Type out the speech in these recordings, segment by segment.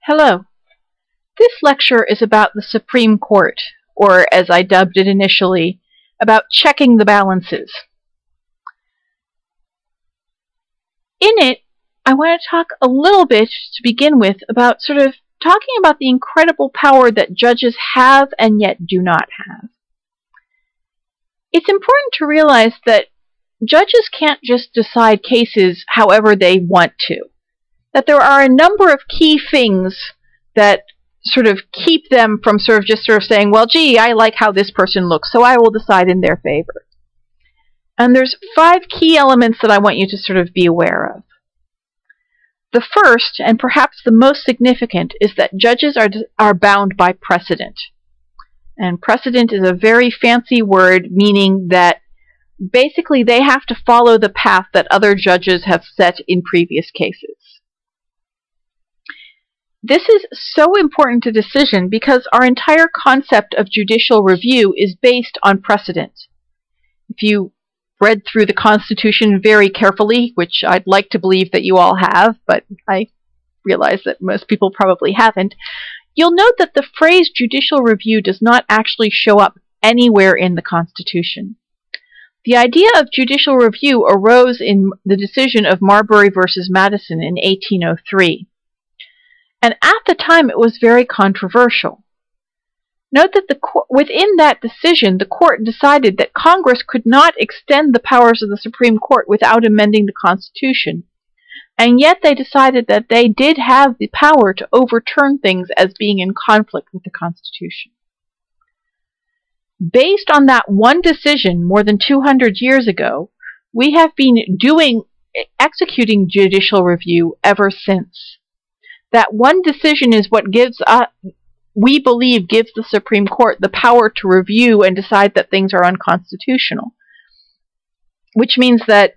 Hello. This lecture is about the Supreme Court, or as I dubbed it initially, about checking the balances. In it, I want to talk a little bit to begin with about talking about the incredible power that judges have and yet do not have. It's important to realize that judges can't just decide cases however they want to. That there are a number of key things that keep them from just saying, well, gee, I like how this person looks, so I will decide in their favor. And there's 5 key elements that I want you to be aware of. The first, and perhaps the most significant, is that judges are bound by precedent. And precedent is a very fancy word, meaning that basically they have to follow the path that other judges have set in previous cases. This is so important to decision because our entire concept of judicial review is based on precedent. If you read through the Constitution very carefully, which I'd like to believe that you all have, but I realize that most people probably haven't, you'll note that the phrase judicial review does not actually show up anywhere in the Constitution. The idea of judicial review arose in the decision of Marbury versus Madison in 1803. And at the time, it was very controversial. Note that within that decision, the court decided that Congress could not extend the powers of the Supreme Court without amending the Constitution. And yet they decided that they did have the power to overturn things as being in conflict with the Constitution. Based on that one decision more than 200 years ago, we have been executing judicial review ever since. That one decision is what we believe gives the Supreme Court the power to review and decide that things are unconstitutional. Which means that,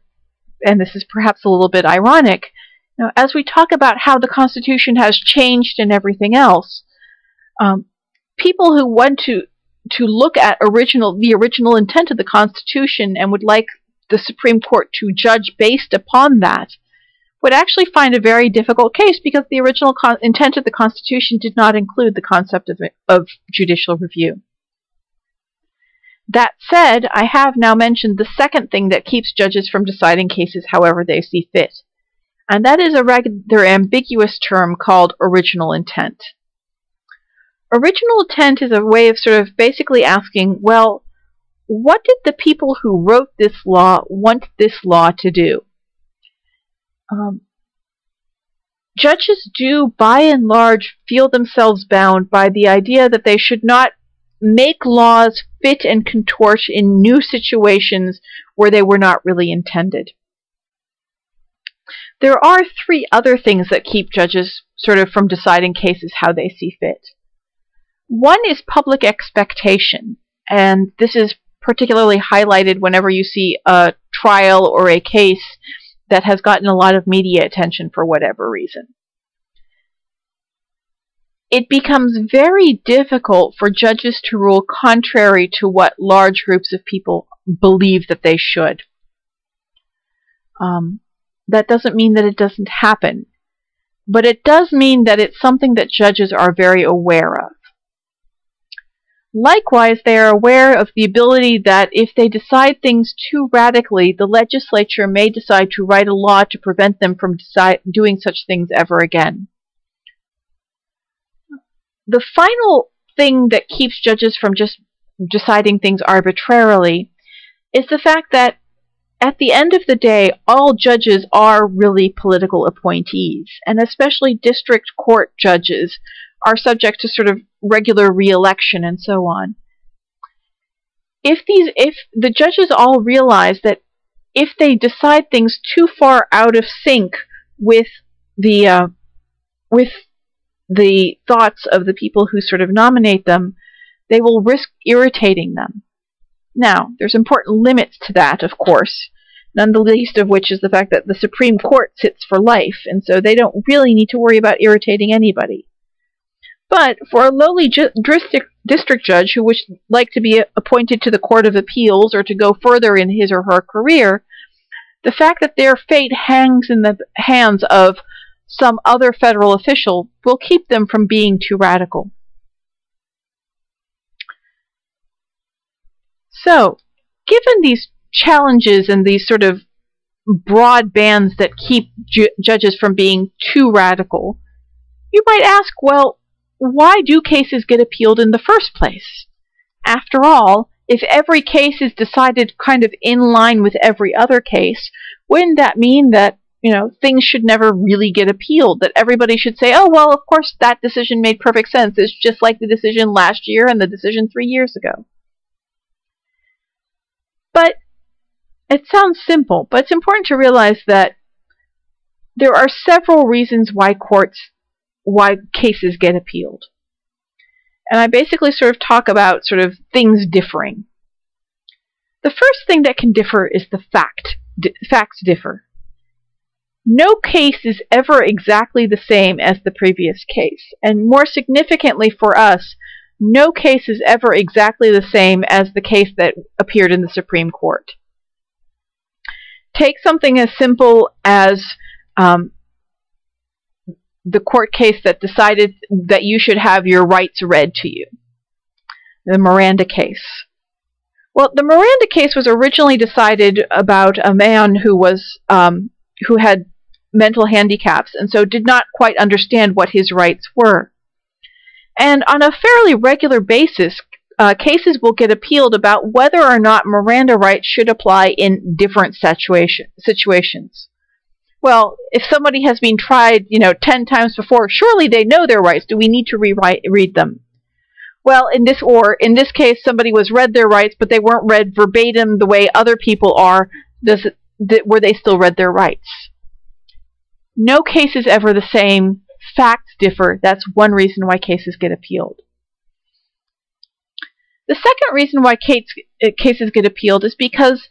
and this is perhaps a little bit ironic, as we talk about how the Constitution has changed and everything else, people who want to look at the original intent of the Constitution and would like the Supreme Court to judge based upon that would actually find a very difficult case because the original intent of the Constitution did not include the concept of judicial review. That said, I have now mentioned the second thing that keeps judges from deciding cases however they see fit, and that is a rather ambiguous term called original intent. Original intent is a way of basically asking, well, what did the people who wrote this law want this law to do? Judges do, by and large, feel themselves bound by the idea that they should not make laws fit and contort in new situations where they were not really intended. There are 3 other things that keep judges from deciding cases how they see fit. One is public expectation, and this is particularly highlighted whenever you see a trial or a case that has gotten a lot of media attention for whatever reason. It becomes very difficult for judges to rule contrary to what large groups of people believe that they should. That doesn't mean that it doesn't happen, but it does mean that it's something that judges are very aware of. Likewise, they are aware of the ability that if they decide things too radically, the legislature may decide to write a law to prevent them from doing such things ever again. The final thing that keeps judges from just deciding things arbitrarily is the fact that at the end of the day, all judges are really political appointees, and especially district court judges are subject to regular re-election and so on. If the judges all realize that if they decide things too far out of sync with the thoughts of the people who nominate them, they will risk irritating them. Now, there's important limits to that, of course, none the least of which is the fact that the Supreme Court sits for life, and so they don't really need to worry about irritating anybody. But for a lowly district judge who would like to be appointed to the Court of Appeals or to go further in his or her career, the fact that their fate hangs in the hands of some other federal official will keep them from being too radical. So, given these challenges and these sort of broad bands that keep judges from being too radical, you might ask, well, why do cases get appealed in the first place? After all, if every case is decided kind of in line with every other case, wouldn't that mean that, things should never really get appealed? That everybody should say, oh, well, of course that decision made perfect sense. It's just like the decision last year and the decision 3 years ago. But it sounds simple, but it's important to realize that there are several reasons why cases get appealed. And I basically sort of talk about sort of things differing. The first thing that can differ is the facts differ. No case is ever exactly the same as the previous case. And more significantly for us, no case is ever exactly the same as the case that appeared in the Supreme Court. Take something as simple as the court case that decided that you should have your rights read to you, the Miranda Case. Well, the Miranda Case was originally decided about a man who had mental handicaps and so did not quite understand what his rights were. And on a fairly regular basis, cases will get appealed about whether or not Miranda rights should apply in different situations. Well, if somebody has been tried, 10 times before, surely they know their rights. Do we need to read them? Well, in this case, somebody was read their rights, but they weren't read verbatim the way other people are. Were they still read their rights? No case is ever the same. Facts differ. That's one reason why cases get appealed. The second reason why cases get appealed is because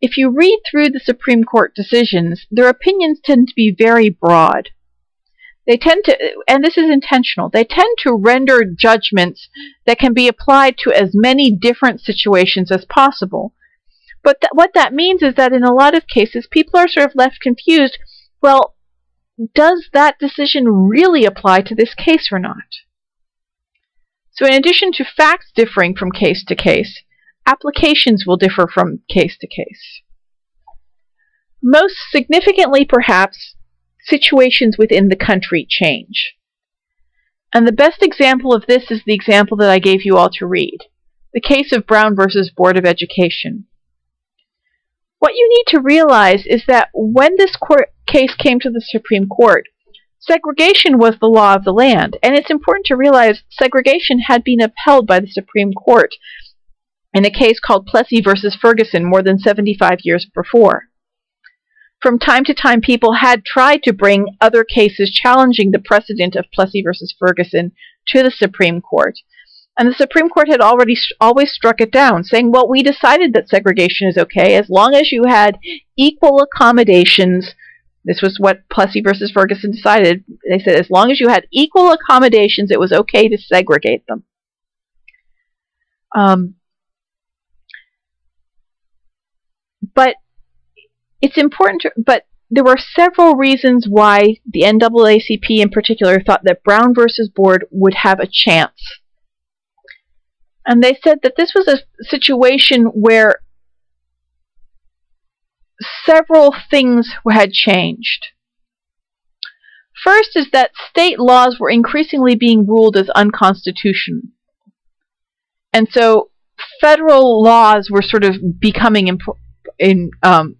if you read through the Supreme Court decisions, their opinions tend to be very broad. They tend to, and this is intentional, they tend to render judgments that can be applied to as many different situations as possible. But what that means is that in a lot of cases, people are sort of left confused. Well, does that decision really apply to this case or not? So in addition to facts differing from case to case, applications will differ from case to case. Most significantly, perhaps, situations within the country change. And the best example of this is the example that I gave you all to read, the case of Brown versus Board of Education. What you need to realize is that when this case came to the Supreme Court, segregation was the law of the land, and it's important to realize segregation had been upheld by the Supreme Court in a case called Plessy versus Ferguson more than 75 years before. From time to time, people had tried to bring other cases challenging the precedent of Plessy versus Ferguson to the Supreme Court. And the Supreme Court had always struck it down, saying, well, we decided that segregation is okay as long as you had equal accommodations. This was what Plessy versus Ferguson decided. They said as long as you had equal accommodations, it was okay to segregate them. But it's important but there were several reasons why the NAACP in particular thought that Brown versus Board would have a chance. And they said that this was a situation where several things had changed. First is that state laws were increasingly being ruled as unconstitutional. And so federal laws were sort of becoming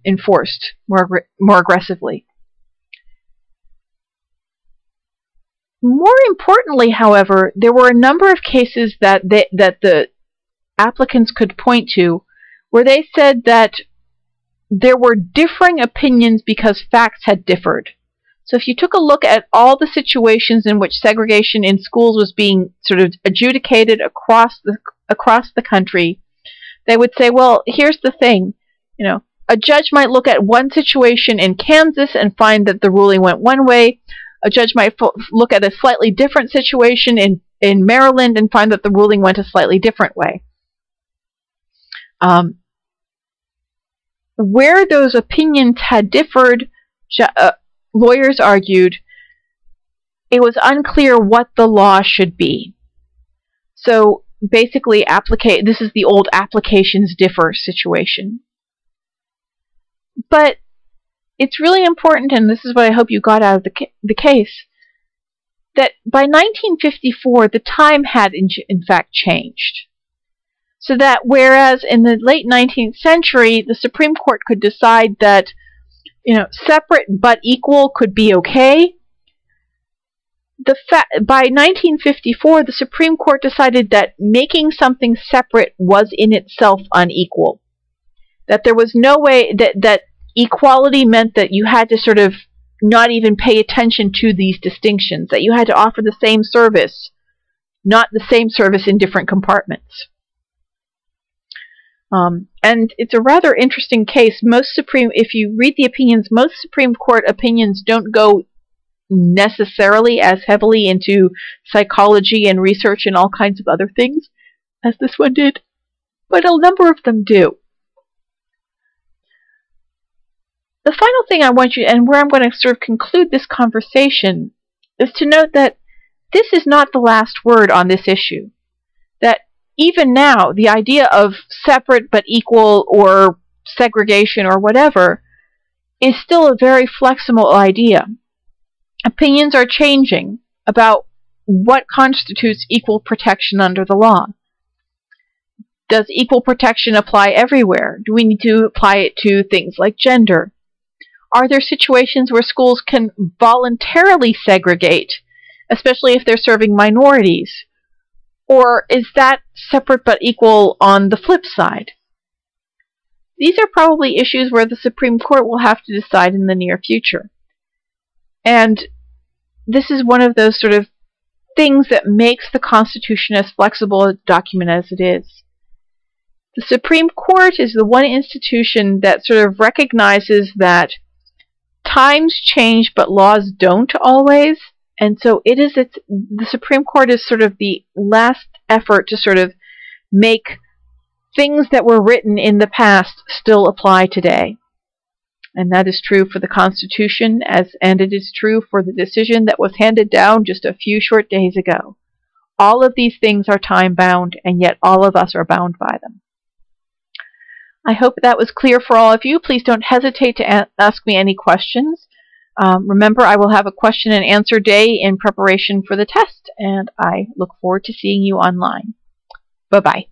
enforced more aggressively. More importantly, however, there were a number of cases that the applicants could point to where they said that there were differing opinions because facts had differed. So if you took a look at all the situations in which segregation in schools was being sort of adjudicated across the country, they would say, well, here's the thing, a judge might look at one situation in Kansas and find that the ruling went one way. A judge might look at a slightly different situation in Maryland and find that the ruling went a slightly different way. Where those opinions had differed, lawyers argued it was unclear what the law should be. So basically, this is the old applications differ situation. But it's really important, and this is what I hope you got out of the case, that by 1954, the time had in fact changed. So that whereas in the late 19th century, the Supreme Court could decide that, separate but equal could be okay, by 1954, the Supreme Court decided that making something separate was in itself unequal. That there was no way that equality meant that you had to sort of not even pay attention to these distinctions, that you had to offer the same service, not the same service in different compartments. And it's a rather interesting case. If you read the opinions, most Supreme Court opinions don't go necessarily as heavily into psychology and research and all kinds of other things as this one did, but a number of them do. The final thing I want you, and where I'm going to sort of conclude this conversation, is to note that this is not the last word on this issue. That even now, the idea of separate but equal or segregation or whatever is still a very flexible idea. Opinions are changing about what constitutes equal protection under the law. Does equal protection apply everywhere? Do we need to apply it to things like gender? Are there situations where schools can voluntarily segregate, especially if they're serving minorities? Or is that separate but equal on the flip side? These are probably issues where the Supreme Court will have to decide in the near future. And this is one of those sort of things that makes the Constitution as flexible a document as it is. The Supreme Court is the one institution that sort of recognizes that times change, but laws don't always. And so the Supreme Court is sort of the last effort to sort of make things that were written in the past still apply today. And that is true for the Constitution, and it is true for the decision that was handed down just a few short days ago. All of these things are time-bound, and yet all of us are bound by them. I hope that was clear for all of you. Please don't hesitate to ask me any questions. Remember, I will have a question and answer day in preparation for the test, and I look forward to seeing you online. Bye-bye.